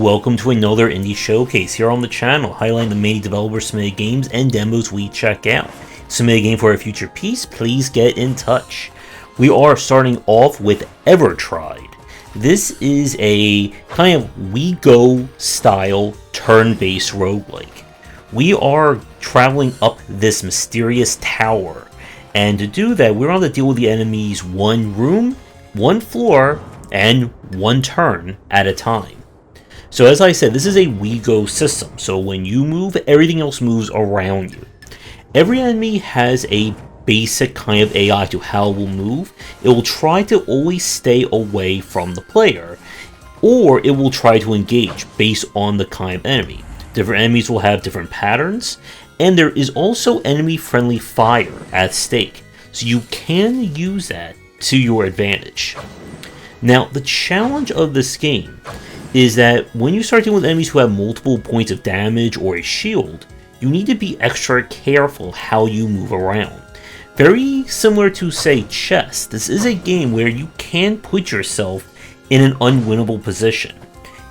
Welcome to another indie showcase here on the channel, highlighting the many developer-submitted games and demos we check out. Submit a game for a future piece, please get in touch. We are starting off with Evertried. This is a kind of We Go style turn-based roguelike. We are traveling up this mysterious tower, and to do that, we're going to deal with the enemies one room, one floor, and one turn at a time. So as I said, this is a We Go system, so when you move, everything else moves around you. Every enemy has a basic kind of AI to how it will move. It will try to always stay away from the player, or it will try to engage based on the kind of enemy. Different enemies will have different patterns, and there is also enemy-friendly fire at stake, so you can use that to your advantage. Now, the challenge of this game is that when you start dealing with enemies who have multiple points of damage or a shield, you need to be extra careful how you move around. Very similar to, say, chess, this is a game where you can put yourself in an unwinnable position,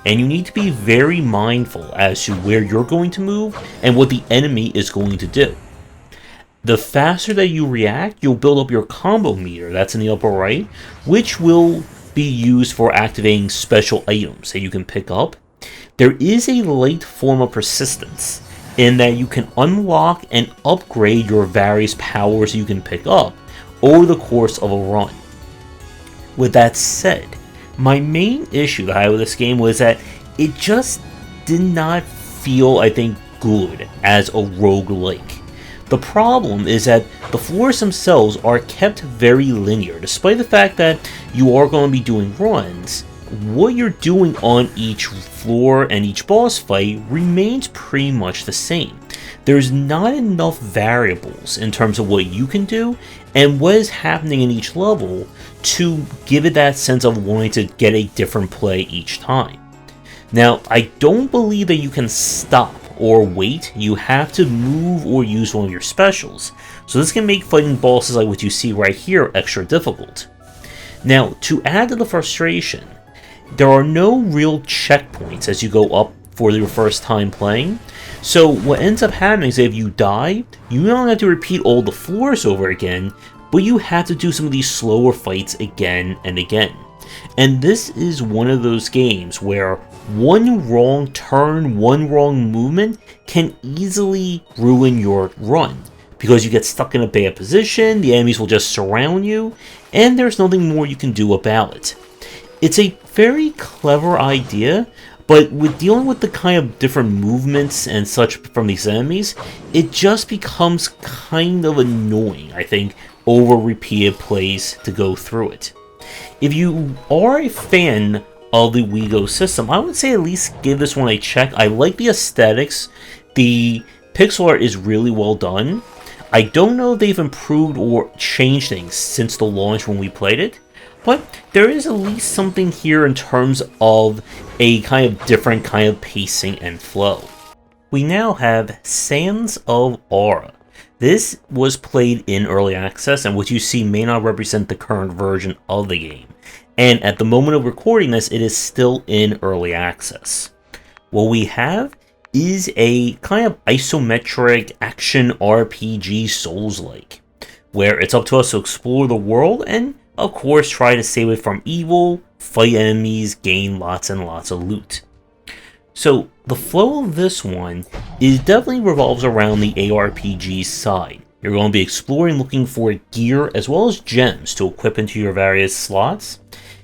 and you need to be very mindful as to where you're going to move and what the enemy is going to do. The faster that you react, you'll build up your combo meter, that's in the upper right, which will be used for activating special items that you can pick up. There is a light form of persistence in that you can unlock and upgrade your various powers you can pick up over the course of a run. With that said, my main issue that I had with this game was that it just did not feel, I think, good as a roguelike. The problem is that the floors themselves are kept very linear. Despite the fact that you are going to be doing runs, what you're doing on each floor and each boss fight remains pretty much the same. There's not enough variables in terms of what you can do and what is happening in each level to give it that sense of wanting to get a different play each time. Now, I don't believe that you can stop or wait. You have to move or use one of your specials, so this can make fighting bosses like what you see right here extra difficult. Now, to add to the frustration, there are no real checkpoints as you go up for your first time playing, so what ends up happening is that if you die, you don't have to repeat all the floors over again, but you have to do some of these slower fights again and again. And this is one of those games where one wrong turn, one wrong movement can easily ruin your run, because you get stuck in a bad position, the enemies will just surround you, and there's nothing more you can do about it. It's a very clever idea, but with dealing with the kind of different movements and such from these enemies, it just becomes kind of annoying, I think, over repeated plays to go through it. If you are a fan of the We Go system, I would say at least give this one a check. I like the aesthetics. The pixel art is really well done. I don't know if they've improved or changed things since the launch when we played it, but there is at least something here in terms of a kind of different kind of pacing and flow. We now have Sands of Aura. This was played in early access, and what you see may not represent the current version of the game. And at the moment of recording this, it is still in early access. What we have is a kind of isometric action RPG Souls-like, where it's up to us to explore the world and, of course, try to save it from evil, fight enemies, gain lots and lots of loot. So the flow of this one definitely revolves around the ARPG side. You're going to be exploring, looking for gear as well as gems to equip into your various slots.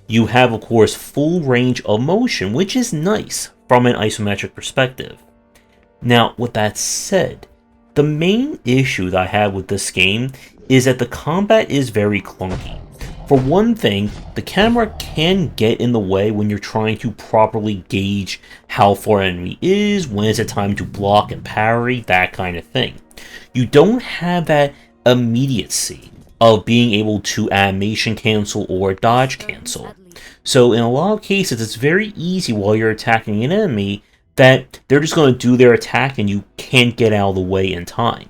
You have, of course, full range of motion, which is nice from an isometric perspective. Now, with that said, the main issue that I have with this game is that the combat is very clunky. For one thing, the camera can get in the way when you're trying to properly gauge how far an enemy is, when is it time to block and parry, that kind of thing. You don't have that immediacy of being able to animation cancel or dodge cancel. So in a lot of cases, it's very easy while you're attacking an enemy that they're just going to do their attack and you can't get out of the way in time.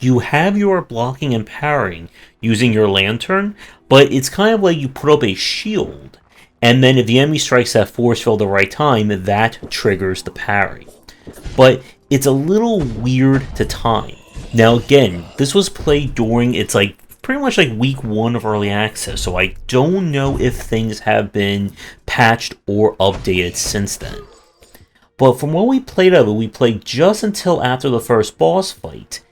You have your blocking and parrying using your lantern, but it's kind of like you put up a shield And then if the enemy strikes that force field at the right time, that triggers the parry. But it's a little weird to time. Now again, this was played during its pretty much week 1 of early access, so I don't know if things have been patched or updated since then. But from what we played of it, we played just until after the first boss fight.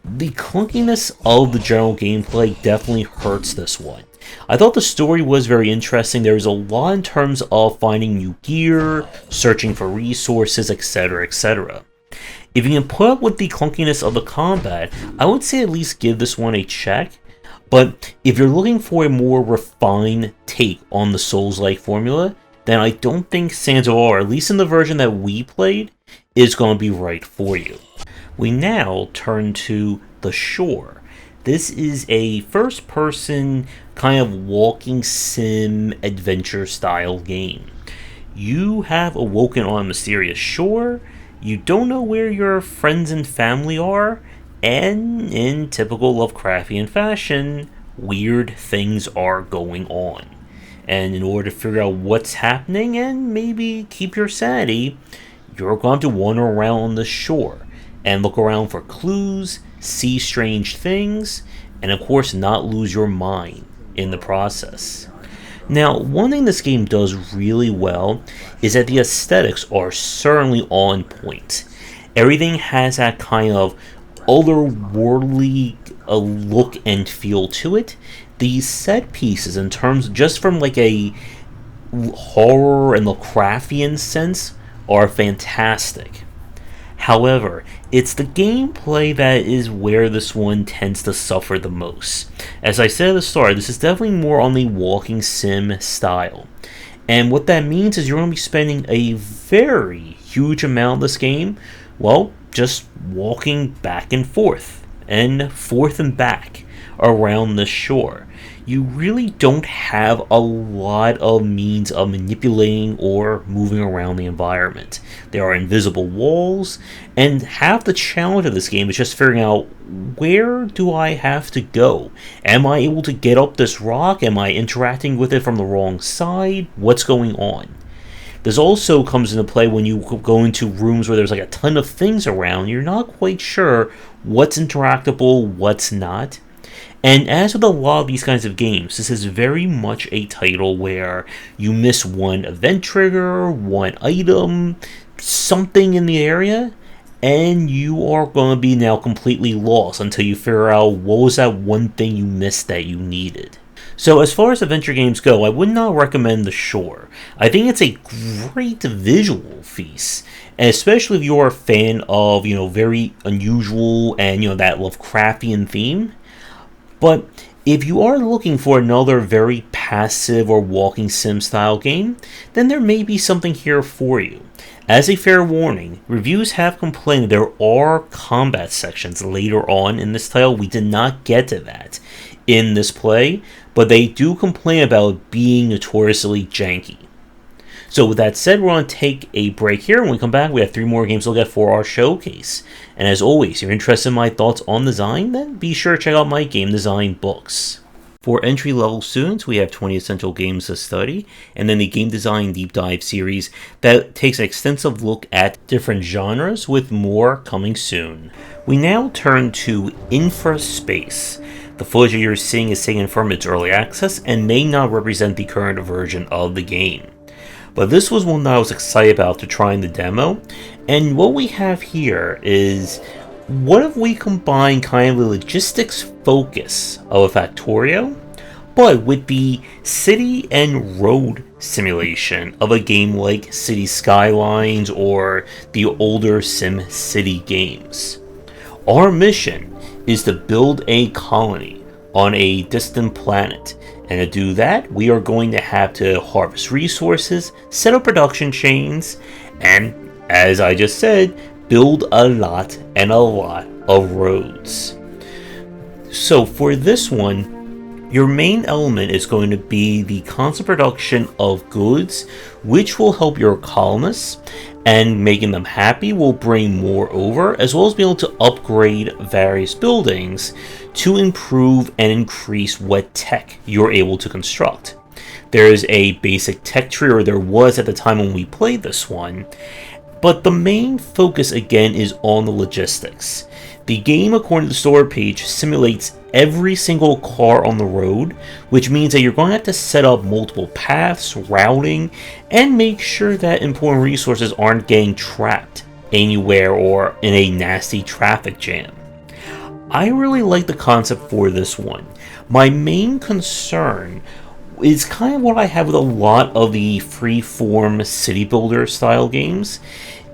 The clunkiness of the general gameplay definitely hurts this one. I thought the story was very interesting. There was a lot in terms of finding new gear, searching for resources, etc, etc. If you can put up with the clunkiness of the combat, I would say at least give this one a check. But if you're looking for a more refined take on the Souls-like formula, then I don't think Sands of Awe, at least in the version that we played, is going to be right for you. We now turn to The Shore. This is a first-person kind of walking sim adventure style game. You have awoken on a mysterious shore, you don't know where your friends and family are, and in typical Lovecraftian fashion, weird things are going on. And in order to figure out what's happening and maybe keep your sanity, you're going to wander around on the shore and look around for clues, see strange things, and of course not lose your mind in the process. Now, one thing this game does really well is that the aesthetics are certainly on point. Everything has that kind of otherworldly look and feel to it. These set pieces, in terms just from a horror and Lovecraftian sense, are fantastic. However, it's the gameplay that is where this one tends to suffer the most. As I said at the start, this is definitely more on the walking sim style. And what that means is you're going to be spending a very huge amount of this game, well, just walking back and forth and back around the shore. You really don't have a lot of means of manipulating or moving around the environment. There are invisible walls, and half the challenge of this game is just figuring out, where do I have to go? Am I able to get up this rock? Am I interacting with it from the wrong side? What's going on? This also comes into play when you go into rooms where there's a ton of things around. You're not quite sure what's interactable, what's not. And as with a lot of these kinds of games, this is very much a title where you miss one event trigger, one item, something in the area, and you are going to be now completely lost until you figure out what was that one thing you missed that you needed. So as far as adventure games go, I would not recommend The Shore. I think it's a great visual feast, and especially if you're a fan of, very unusual and, that Lovecraftian theme. But if you are looking for another very passive or walking sim style game, then there may be something here for you. As a fair warning, reviews have complained there are combat sections later on in this title. We did not get to that in this play, but they do complain about it being notoriously janky. So with that said, we're going to take a break here. When we come back, we have 3 more games to look at for our showcase. And as always, if you're interested in my thoughts on design, then be sure to check out my game design books. For entry-level students, we have 20 essential games to study, and then the Game Design Deep Dive series that takes an extensive look at different genres, with more coming soon. We now turn to Infraspace. The footage you're seeing is taken from its early access and may not represent the current version of the game. But this was one that I was excited about to try in the demo, and what we have here is, what if we combine kind of the logistics focus of a Factorio, but with the city and road simulation of a game like City Skylines or the older SimCity games. Our mission is to build a colony on a distant planet, and to do that, we are going to have to harvest resources, set up production chains, and, as I just said, build a lot of roads. So for this one, your main element is going to be the constant production of goods, which will help your colonists, and making them happy will bring more over, as well as being able to upgrade various buildings to improve and increase what tech you're able to construct. There's a basic tech tree, or there was at the time when we played this one, but the main focus again is on the logistics. The game, according to the store page, simulates every single car on the road, which means that you're going to have to set up multiple paths, routing, and make sure that important resources aren't getting trapped anywhere or in a nasty traffic jam. I really like the concept for this one. My main concern is kind of what I have with a lot of the free-form city builder style games,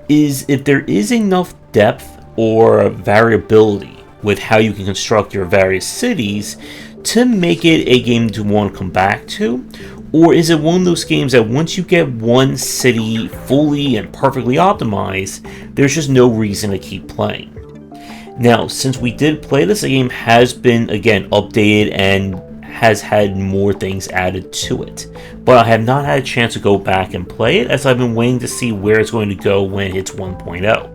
is if there is enough depth or variability with how you can construct your various cities to make it a game to want to come back to, or is it one of those games that once you get one city fully and perfectly optimized, there's just no reason to keep playing. Now, since we did play this, the game has been again updated and has had more things added to it, but I have not had a chance to go back and play it, as I've been waiting to see where it's going to go when it hits 1.0.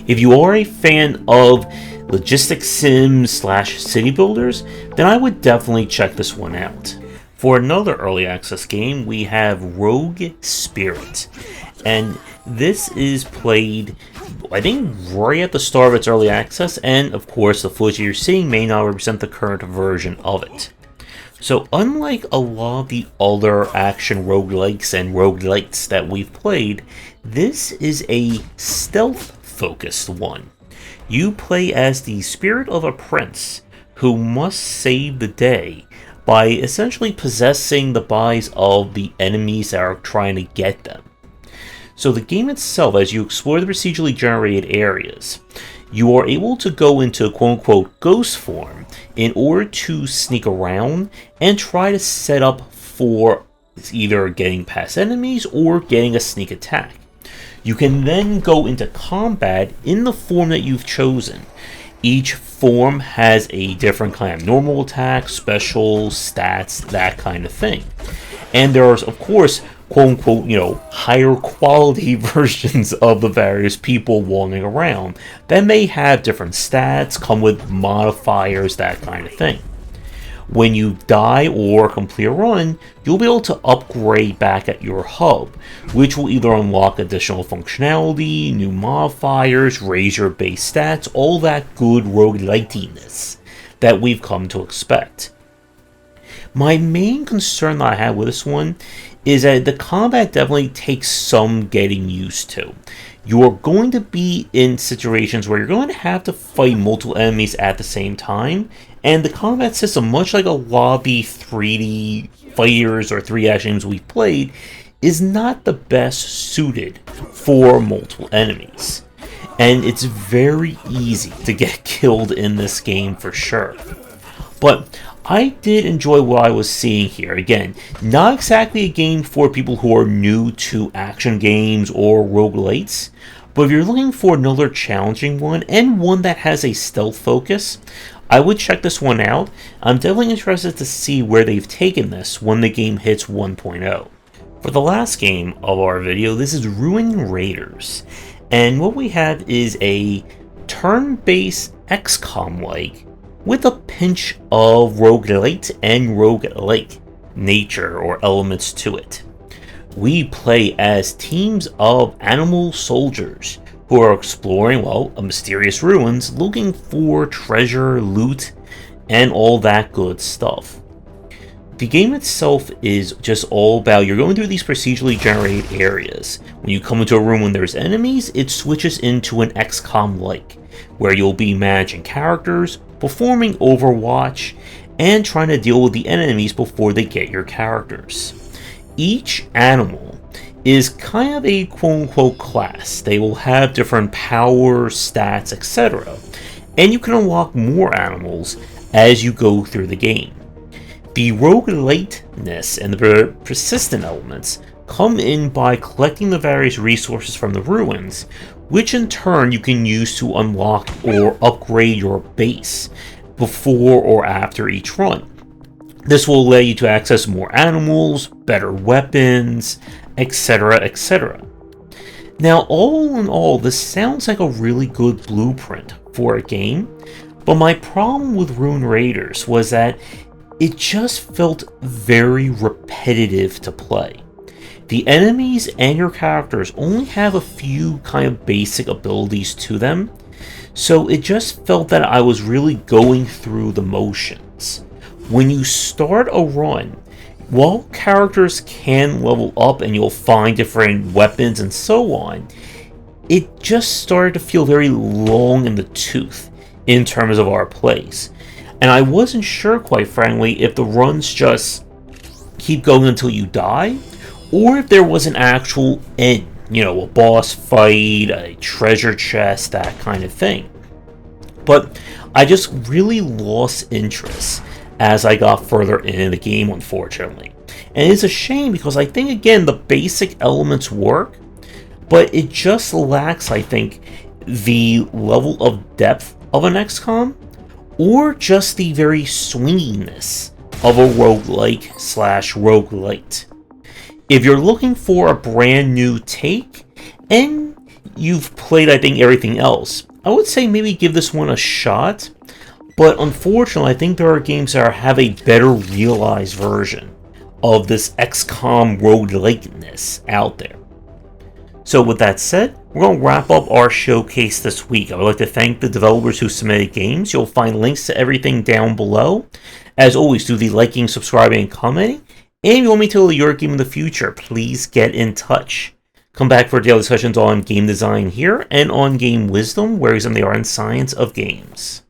If you are a fan of logistics sims / city builders, then I would definitely check this one out. For another early access game, we have Rogue Spirit, and this is played, I think, right at the start of its early access, and of course the footage you're seeing may not represent the current version of it. So unlike a lot of the other action roguelikes and roguelites that we've played, this is a stealth-focused one. You play as the spirit of a prince who must save the day by essentially possessing the bodies of the enemies that are trying to get them. So the game itself, as you explore the procedurally generated areas, you are able to go into quote-unquote ghost form in order to sneak around and try to set up for either getting past enemies or getting a sneak attack. You can then go into combat in the form that you've chosen. Each form has a different kind of normal attack, special, stats, that kind of thing. And there's, of course, quote-unquote, higher quality versions of the various people wandering around that may have different stats, come with modifiers, that kind of thing. When you die or complete a run, you'll be able to upgrade back at your hub, which will either unlock additional functionality, new modifiers, raise your base stats, all that good roguelitiness that we've come to expect. My main concern that I have with this one is that the combat definitely takes some getting used to. You're going to be in situations where you're going to have to fight multiple enemies at the same time, and the combat system, much like a lot of the 3D fighters or 3D action games we've played, is not the best suited for multiple enemies. And it's very easy to get killed in this game for sure. But I did enjoy what I was seeing here. Again, not exactly a game for people who are new to action games or roguelites, but if you're looking for another challenging one, and one that has a stealth focus, I would check this one out. I'm definitely interested to see where they've taken this when the game hits 1.0. For the last game of our video, this is Ruin Raiders, and what we have is a turn-based XCOM-like with a pinch of roguelite and roguelike nature or elements to it. We play as teams of animal soldiers who are exploring, a mysterious ruins, looking for treasure, loot, and all that good stuff. The game itself is just all about, you're going through these procedurally generated areas. When you come into a room when there's enemies, it switches into an XCOM-like, where you'll be managing characters, performing Overwatch, and trying to deal with the enemies before they get your characters. Each animal is kind of a quote-unquote class. They will have different powers, stats, etc. And you can unlock more animals as you go through the game. The rogueliteness and the persistent elements come in by collecting the various resources from the ruins, which in turn you can use to unlock or upgrade your base before or after each run. This will allow you to access more animals, better weapons, etc, etc. Now, all in all, this sounds like a really good blueprint for a game, but my problem with Ruin Raiders was that it just felt very repetitive to play. The enemies and your characters only have a few kind of basic abilities to them, so it just felt that I was really going through the motions. When you start a run, while characters can level up and you'll find different weapons and so on, it just started to feel very long in the tooth in terms of our plays. And I wasn't sure, quite frankly, if the runs just keep going until you die, or if there was an actual end, a boss fight, a treasure chest, that kind of thing. But I just really lost interest as I got further into the game, unfortunately. And it's a shame because I think, again, the basic elements work, but it just lacks, I think, the level of depth of an XCOM, or just the very swinginess of a roguelike/roguelite. If you're looking for a brand new take, and you've played, I think, everything else, I would say maybe give this one a shot, but unfortunately, I think there are games that have a better realized version of this XCOM rogueliteness out there. So with that said, we're going to wrap up our showcase this week. I would like to thank the developers who submitted games. You'll find links to everything down below. As always, do the liking, subscribing, and commenting. And if you want me to tell your game in the future, please get in touch. Come back for daily discussions on game design here and on game wisdom, where we examine the art and science of games.